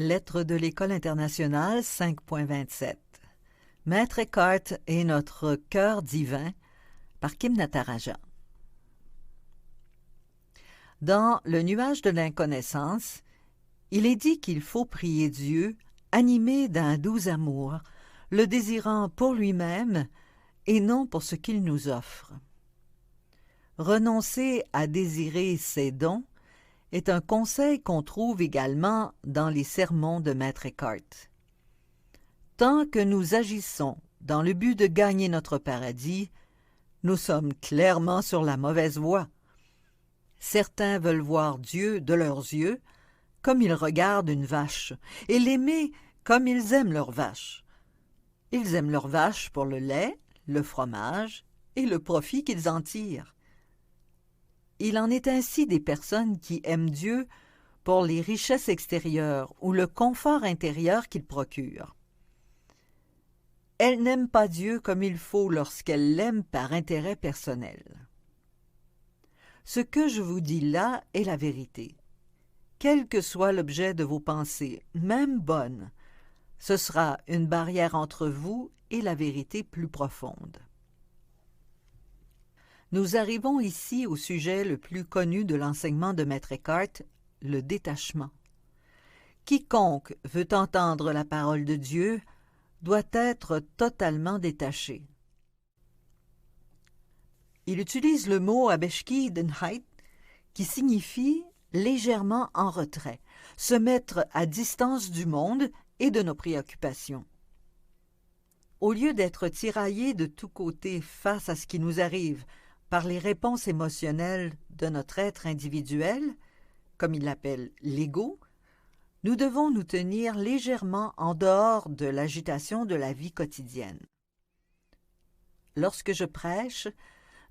Lettre de l'École internationale 5.27. Maître Eckhart et notre cœur divin par Kim Natarajan. Dans Le nuage de l'inconnaissance, il est dit qu'il faut prier Dieu, animé d'un doux amour, le désirant pour lui-même et non pour ce qu'il nous offre. Renoncer à désirer ses dons est un conseil qu'on trouve également dans les sermons de Maître Eckhart. Tant que nous agissons dans le but de gagner notre paradis, nous sommes clairement sur la mauvaise voie. Certains veulent voir Dieu de leurs yeux, comme ils regardent une vache, et l'aimer comme ils aiment leur vache. Ils aiment leur vache pour le lait, le fromage et le profit qu'ils en tirent. Il en est ainsi des personnes qui aiment Dieu pour les richesses extérieures ou le confort intérieur qu'il procure. Elles n'aiment pas Dieu comme il faut lorsqu'elles l'aiment par intérêt personnel. Ce que je vous dis là est la vérité. Quel que soit l'objet de vos pensées, même bonnes, ce sera une barrière entre vous et la vérité plus profonde. Nous arrivons ici au sujet le plus connu de l'enseignement de Maître Eckhart, le détachement. Quiconque veut entendre la parole de Dieu doit être totalement détaché. Il utilise le mot Abeshkidenheit qui signifie légèrement en retrait, se mettre à distance du monde et de nos préoccupations. Au lieu d'être tiraillé de tous côtés face à ce qui nous arrive, par les réponses émotionnelles de notre être individuel, comme il l'appelle l'ego, nous devons nous tenir légèrement en dehors de l'agitation de la vie quotidienne. Lorsque je prêche,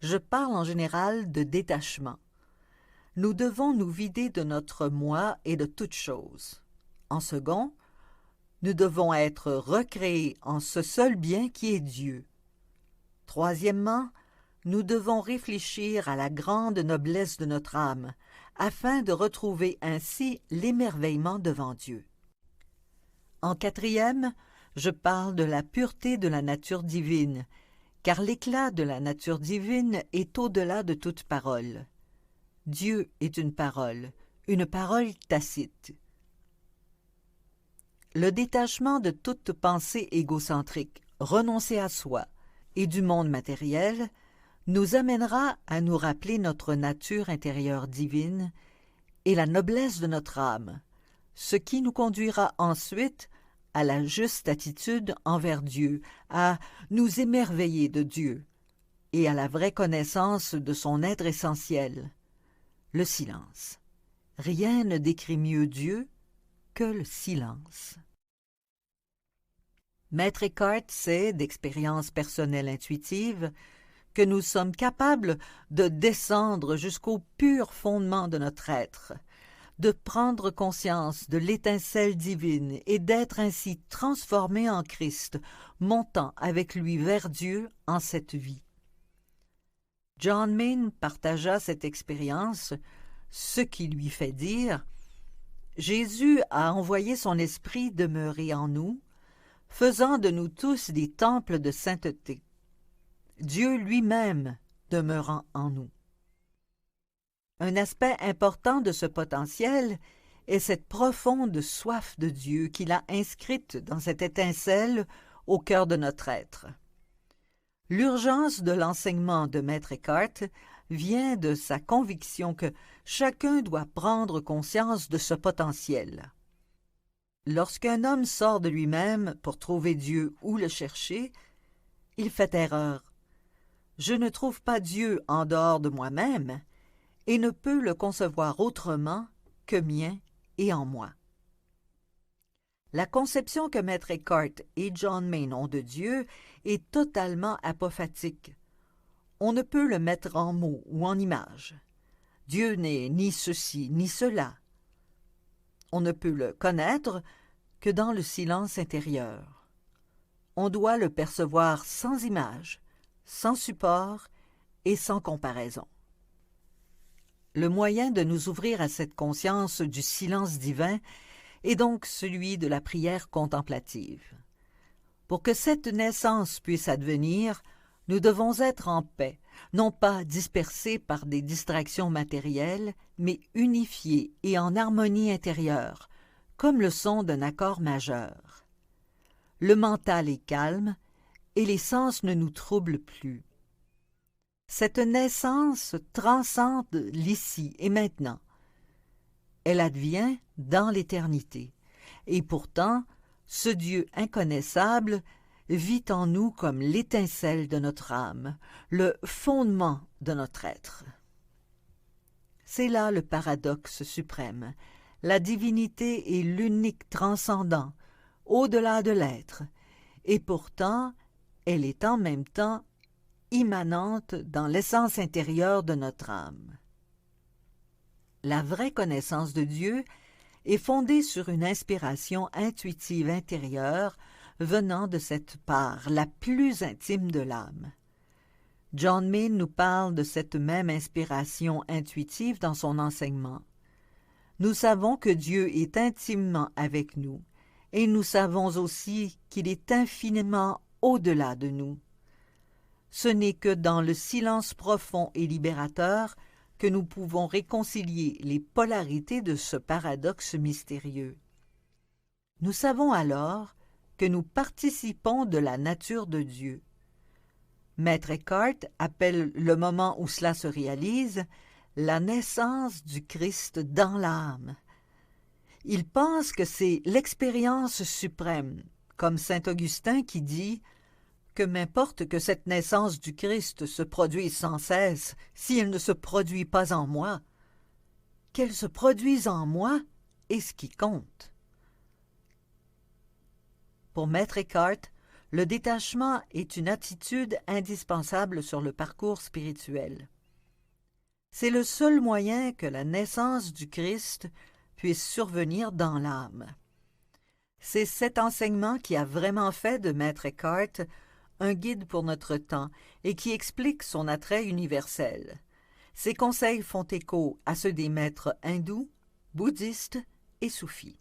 je parle en général de détachement. Nous devons nous vider de notre moi et de toutes choses. En second, nous devons être recréés en ce seul bien qui est Dieu. Troisièmement, nous devons réfléchir à la grande noblesse de notre âme, afin de retrouver ainsi l'émerveillement devant Dieu. En quatrième, je parle de la pureté de la nature divine, car l'éclat de la nature divine est au-delà de toute parole. Dieu est une parole tacite. Le détachement de toute pensée égocentrique, renoncée à soi, et du monde matériel, nous amènera à nous rappeler notre nature intérieure divine et la noblesse de notre âme, ce qui nous conduira ensuite à la juste attitude envers Dieu, à nous émerveiller de Dieu et à la vraie connaissance de son être essentiel, le silence. Rien ne décrit mieux Dieu que le silence. Maître Eckhart sait, d'expérience personnelle intuitive, que nous sommes capables de descendre jusqu'au pur fondement de notre être, de prendre conscience de l'étincelle divine et d'être ainsi transformés en Christ, montant avec lui vers Dieu en cette vie. John Main partagea cette expérience, ce qui lui fait dire « Jésus a envoyé son esprit demeurer en nous, faisant de nous tous des temples de sainteté. Dieu lui-même demeurant en nous. » Un aspect important de ce potentiel est cette profonde soif de Dieu qu'il a inscrite dans cette étincelle au cœur de notre être. L'urgence de l'enseignement de Maître Eckhart vient de sa conviction que chacun doit prendre conscience de ce potentiel. Lorsqu'un homme sort de lui-même pour trouver Dieu ou le chercher, il fait erreur. Je ne trouve pas Dieu en dehors de moi-même et ne peux le concevoir autrement que mien et en moi. La conception que Maître Eckhart et John Main ont de Dieu est totalement apophatique. On ne peut le mettre en mots ou en images. Dieu n'est ni ceci ni cela. On ne peut le connaître que dans le silence intérieur. On doit le percevoir sans image, sans support et sans comparaison. Le moyen de nous ouvrir à cette conscience du silence divin et donc celui de la prière contemplative. Pour que cette naissance puisse advenir, nous devons être en paix, non pas dispersés par des distractions matérielles, mais unifiés et en harmonie intérieure, comme le son d'un accord majeur. Le mental est calme et les sens ne nous troublent plus. Cette naissance transcende l'ici et maintenant. Elle advient dans l'éternité, et pourtant, ce Dieu inconnaissable vit en nous comme l'étincelle de notre âme, le fondement de notre être. C'est là le paradoxe suprême. La divinité est l'unique transcendant, au-delà de l'être, et pourtant, elle est en même temps immanente dans l'essence intérieure de notre âme. La vraie connaissance de Dieu est fondée sur une inspiration intuitive intérieure venant de cette part la plus intime de l'âme. John May nous parle de cette même inspiration intuitive dans son enseignement. Nous savons que Dieu est intimement avec nous, et nous savons aussi qu'il est infiniment au-delà de nous. Ce n'est que dans le silence profond et libérateur que nous pouvons réconcilier les polarités de ce paradoxe mystérieux. Nous savons alors que nous participons de la nature de Dieu. Maître Eckhart appelle le moment où cela se réalise la naissance du Christ dans l'âme. Il pense que c'est l'expérience suprême, comme saint Augustin qui dit que m'importe que cette naissance du Christ se produise sans cesse si elle ne se produit pas en moi. Qu'elle se produise en moi est ce qui compte. Pour Maître Eckhart, le détachement est une attitude indispensable sur le parcours spirituel. C'est le seul moyen que la naissance du Christ puisse survenir dans l'âme. C'est cet enseignement qui a vraiment fait de Maître Eckhart un guide pour notre temps et qui explique son attrait universel. Ses conseils font écho à ceux des maîtres hindous, bouddhistes et soufis.